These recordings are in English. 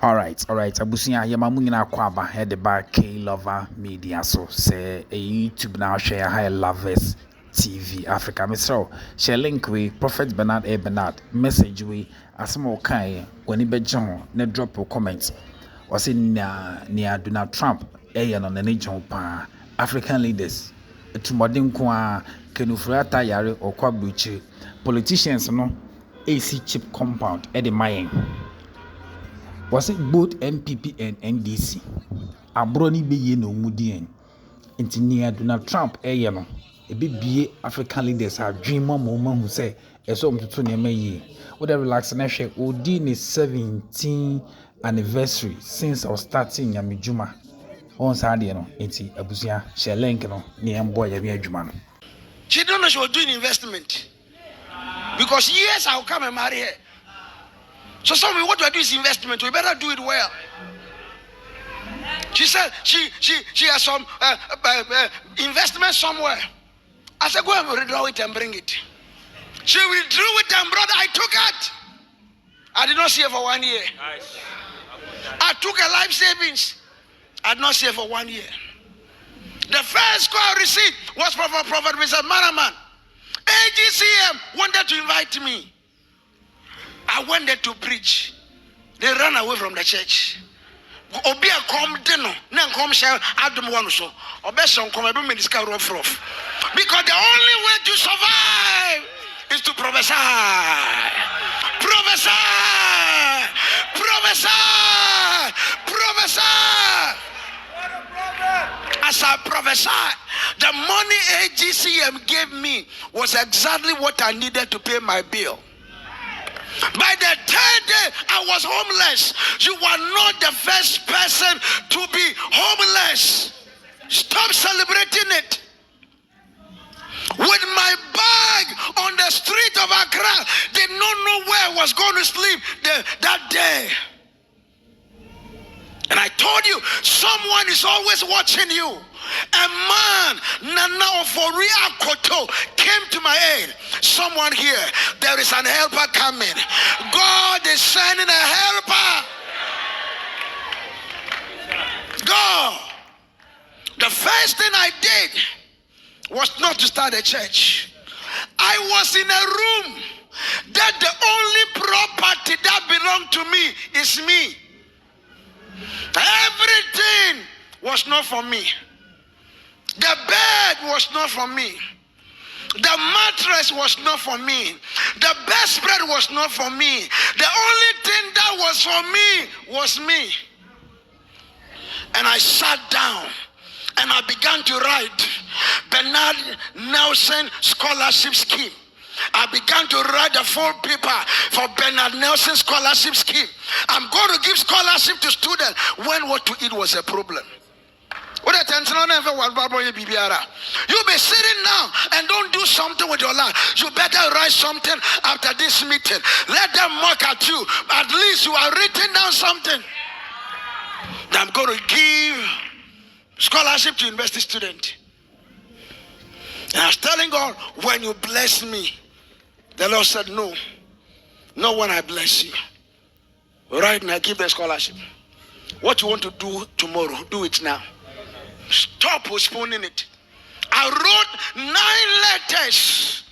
All right. Abusia yamamu nyina kwaba head back K Lover Media so say a YouTube now share high lovers TV Africa. Mr. Share link we Prophet Bernard Elbenard message we asemo kai when be John ne drop a comment or say near Donald Trump no ne John pa African leaders to modern kwa kenufrata yare or kwa buchi politicians no AC chip compound at the mine. Was it both MPP and NDC? Abroni be ye no mudien. Inti near Donald Trump no. A big African leaders have dream moment who say so to ye. What a relaxation Odin is 17th anniversary since I was starting Yamijuma. On Saturday no. Inti Abusia Shelenk no near boy Yamijuma. She don't know she was doing investment. Because yes, I'll come and marry her. So somebody, what do I do is investment. We better do it well. She said she has some investment somewhere. I said, go and withdraw it and bring it. She withdrew it and brought it. I took it. I did not see her for 1 year. Nice. I took her life savings. I did not see her for 1 year. The first call I received was from Prophet Mr. Maraman. AGCM wanted to invite me. I went there to preach. They ran away from the church. Obia come deno, then come share Adam one so. Obeson come every minister rough. Because the only way to survive is to prophesy. Prophesy! Prophesy! Prophesy! As I prophesied, the money AGCM gave me was exactly what I needed to pay my bill. By the third day, I was homeless. You are not the first person to be homeless. Stop celebrating it. With my bag on the street of Accra, did not know where I was going to sleep that day. And I told you, someone is always watching you. A man, Nana Ofori Akoto, came to my aid. Someone here, there is an helper coming. God is sending a helper. God. The first thing I did was not to start a church. I was in a room that the only property that belonged to me is me. Everything was not for me. The bed was not for me. The mattress was not for me. The bedspread was not for me. The only thing that was for me was me. And I sat down and I began to write Bernard Nelson Scholarship Scheme. I began to write the full paper for Bernard Nelson Scholarship Scheme. I'm going to give scholarship to students when what to eat was a problem. You'll be sitting now and don't do something with your life. You better write something after this meeting. Let them mock at you. At least you are written down something. I'm going to give scholarship to university student. And I was telling God, when you bless me, the Lord said, no, not when I bless you. Right now, give the scholarship. What you want to do tomorrow, do it now. Stop postponing it. I wrote 9 letters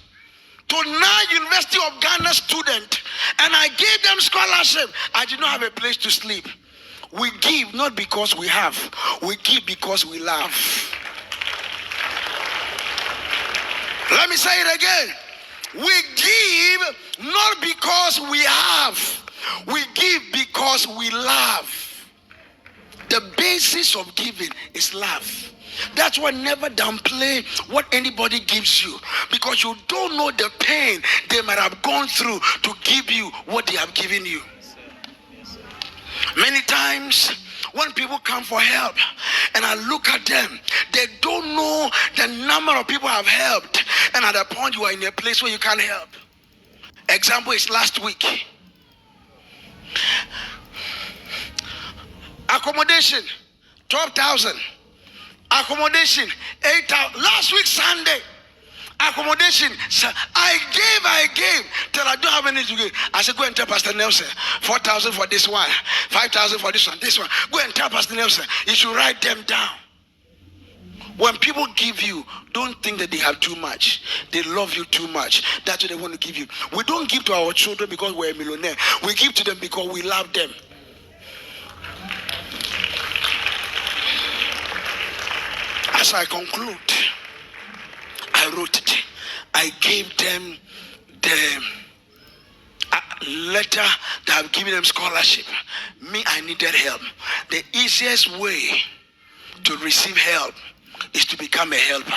to 9 University of Ghana students, and I gave them scholarship. I did not have a place to sleep. We give not because we have. We give because we love. Let me say it again. We give not because we have. We give because we love. The basis of giving is love. That's why never downplay what anybody gives you, because you don't know the pain they might have gone through to give you what they have given you. Many times when people come for help and I look at them, they don't know the number of people I've helped, and at a point you are in a place where you can't help. Example is last week. Accommodation 12,000. Accommodation 8,000. Last week Sunday, Accommodation. So I gave till I don't have anything to give. I said, go and tell Pastor Nelson, 4,000 for this one, 5,000 for this one. Go and tell Pastor Nelson, you should write them down. When people give you, don't think that they have too much. They love you too much. That's what they want to give you. We don't give to our children because we're a millionaire. We give to them because we love them. As I conclude, I wrote it. I gave them the letter that I've given them scholarship. Me, I needed help. The easiest way to receive help is to become a helper.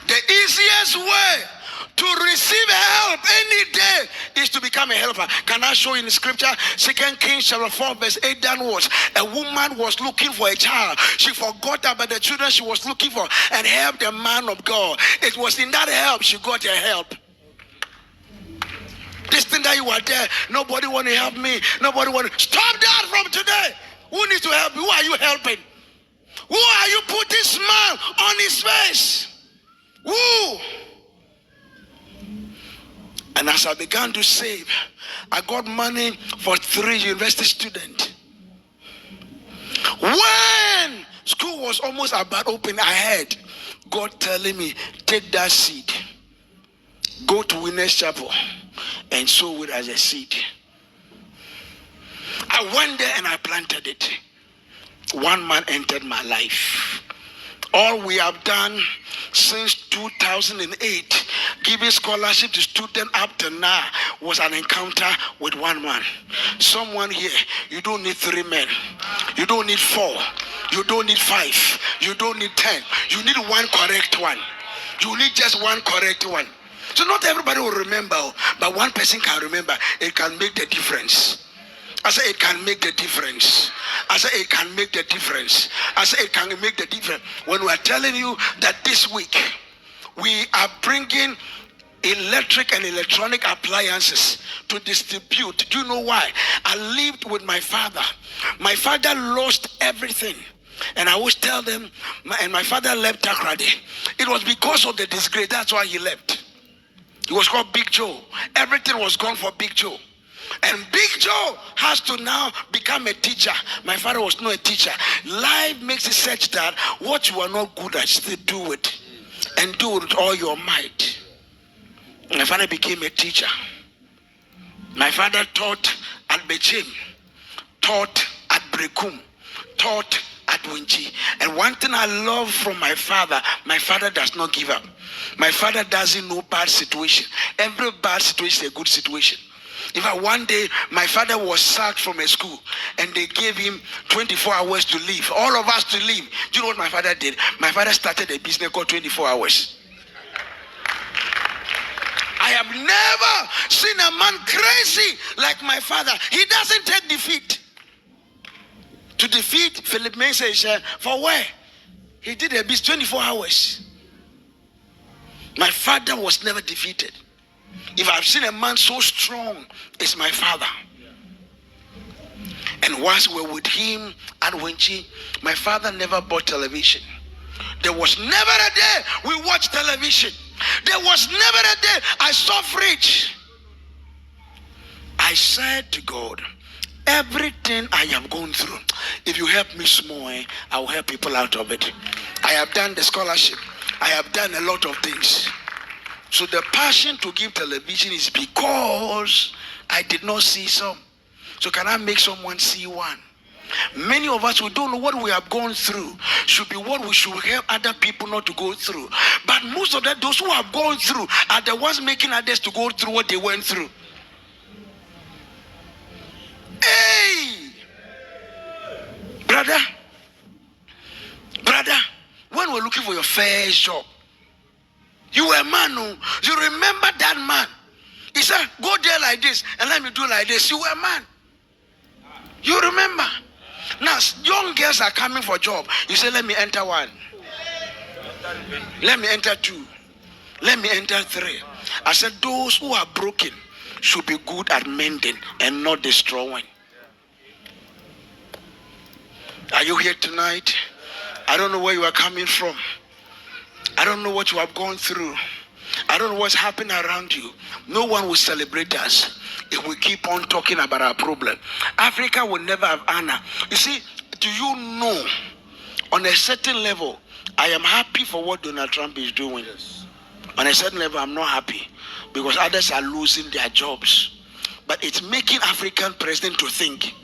The easiest way to receive help any day is to become a helper. Can I show you in the scripture? 2 Kings chapter 4 verse 8 downwards. A woman was looking for a child. She forgot about the children she was looking for and helped the man of God. It was in that help she got her help. This thing that you are there, nobody want to help me. Nobody want to. Stop that from today. Who needs to help you? Who are you helping? Who are you putting smile on his face? Who? And as I began to save, I got money for 3 university students. When school was almost about open, I heard God telling me, take that seed, go to Winners Chapel and sow it as a seed. I went there and I planted it. One man entered my life. All we have done since 2008, giving scholarship to students up to now, was an encounter with one man. Someone here, you don't need 3 men. You don't need 4. You don't need 5. You don't need 10. You need one correct one. You need just one correct one. So not everybody will remember, but one person can remember. It can make the difference. I say it can make the difference. I say it can make the difference. I say it can make the difference. When we are telling you that this week we are bringing electric and electronic appliances to distribute. Do you know why? I lived with my father. My father lost everything. And I always tell them, and my father left Takrade. It was because of the disgrace. That's why he left. He was called Big Joe. Everything was gone for Big Joe. And Big Joe has to now become a teacher. My father was not a teacher. Life makes it such that what you are not good at, still do it. And do it with all your might. My father became a teacher. My father taught at Bechim, taught at Brekum, taught at Winchi. And one thing I love from my father does not give up. My father doesn't know bad situation. Every bad situation is a good situation. In fact, one day, my father was sacked from a school and they gave him 24 hours to leave. All of us to leave. Do you know what my father did? My father started a business called 24 hours. I have never seen a man crazy like my father. He doesn't take defeat. To defeat Philip Mason, for where? He did a business 24 hours. My father was never defeated. If I've seen a man so strong, it's my father. And once we were with him at Winchi, my father never bought television. There was never a day we watched television. There was never a day I saw fridge. I said to God, everything I am going through, if you help me small, I will help people out of it. I have done the scholarship. I have done a lot of things. So the passion to give television is because I did not see some. So can I make someone see one? Many of us who don't know what we have gone through should be what we should help other people not to go through. But most of them, those who have gone through, are the ones making others to go through what they went through. Hey! Brother, when we're looking for your first job, you were a man who, you remember that man. He said, go there like this and let me do like this. You were a man. You remember. Now, young girls are coming for a job. You say, let me enter 1. Let me enter 2. Let me enter 3. I said, those who are broken should be good at mending and not destroying. Are you here tonight? I don't know where you are coming from. I don't know what you have gone through. I don't know what's happening around you. No one will celebrate us if we keep on talking about our problem. Africa will never have honor. You see, do you know, on a certain level, I am happy for what Donald Trump is doing. Yes. On a certain level, I'm not happy because others are losing their jobs. But it's making African president to think.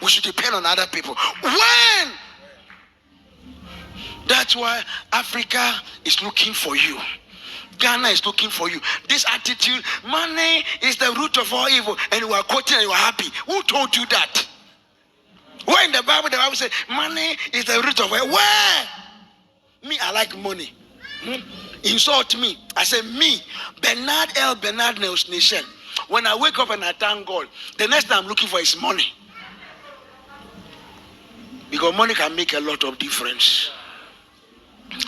We should depend on other people. When? That's why Africa is looking for you. Ghana is looking for you. This attitude, money is the root of all evil, and you are quoting and you are happy. Who told you that? Where in the Bible says money is the root of all? Where? Me, I like money. Insult me. I say me, Bernard Elbenard Nation. When I wake up and I thank God, the next thing I'm looking for is money. Because money can make a lot of difference.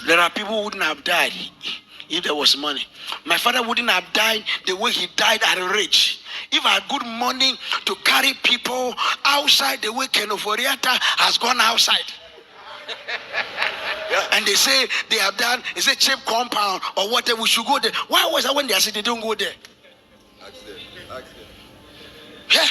There are people who wouldn't have died if there was money. My father wouldn't have died the way he died at rich. If I had good money to carry people outside the way Kenoforiata has gone outside. And they say they have done, it's a cheap compound or whatever, we should go there. Why was that when they said they don't go there? Yeah.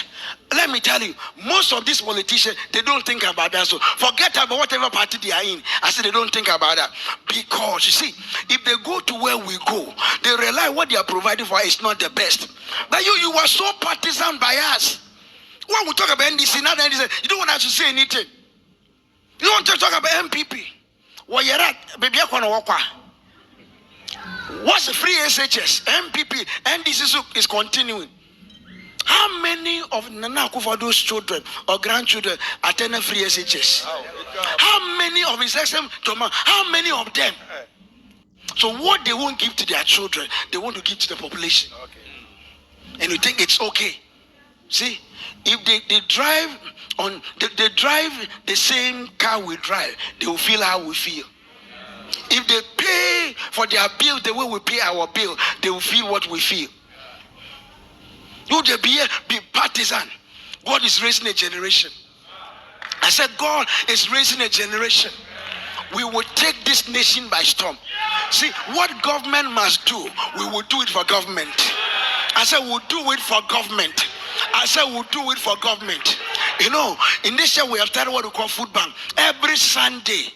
Let me tell you, most of these politicians, they don't think about that. So forget about whatever party they are in. I said they don't think about that. Because, you see, if they go to where we go, they realize what they are providing for us is not the best. But you are so partisan by us. When we talk about NDC, now NDC, you don't want us to say anything. You don't want to talk about MPP. Well, you're right. What's the free SHS? MPP, NDC is continuing. How many of Nana Akufo-Addo's children or grandchildren attend free SHS? How many of his how many of them? So what they won't give to their children, they want to give to the population. And you think it's okay. See, if they drive the same car we drive, they will feel how we feel. If they pay for their bill the way we pay our bill, they will feel what we feel. You be partisan. God is raising a generation. I said God is raising a generation. We will take this nation by storm. See, what government must do, we will do it for government. I said we'll do it for government. I said we'll do it for government. You know, in this year we have started what we call food bank. Every Sunday,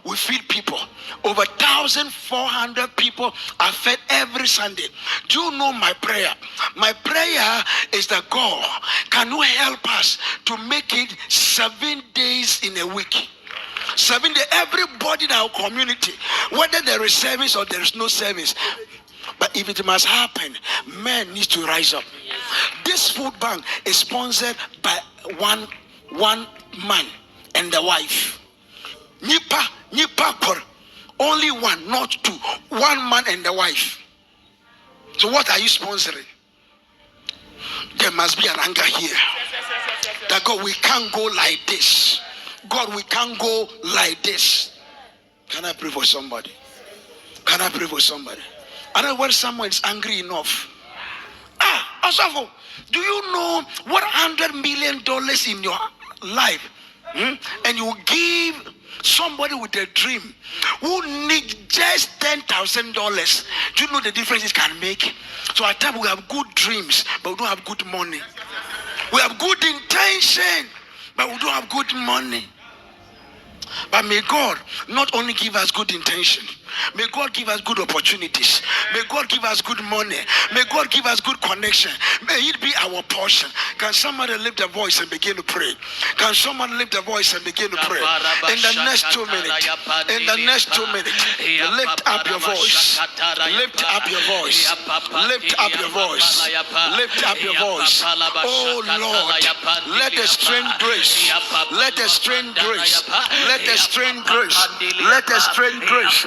we feed people. Over 1,400 people are fed every Sunday. Do you know my prayer? My prayer is that God, can you help us to make it 7 days in a week? 7 days, everybody in our community, whether there is service or there is no service. But if it must happen, men need to rise up. This food bank is sponsored by one man and the wife. Nipa, only one, not two. One man and the wife. So what are you sponsoring? There must be an anger here. That God, we can't go like this. God, we can't go like this. Can I pray for somebody? Can I pray for somebody? I don't know when someone is angry enough. Osofo, do you know what $100 million in your life? And you give somebody with a dream who needs just $10,000. Do you know the difference it can make? So at times we have good dreams, but we don't have good money. We have good intention, but we don't have good money. But may God not only give us good intention, may God give us good opportunities. May God give us good money. May God give us good connection. May it be our portion. Can somebody lift their voice and begin to pray? Can someone lift their voice and begin to pray? In the next 2 minutes, in the next 2 minutes, lift up your voice. Lift up your voice. Lift up your voice. Lift up your voice. Oh Lord, let the strange grace. Let the strange grace. Let the strange grace. Let the strange grace.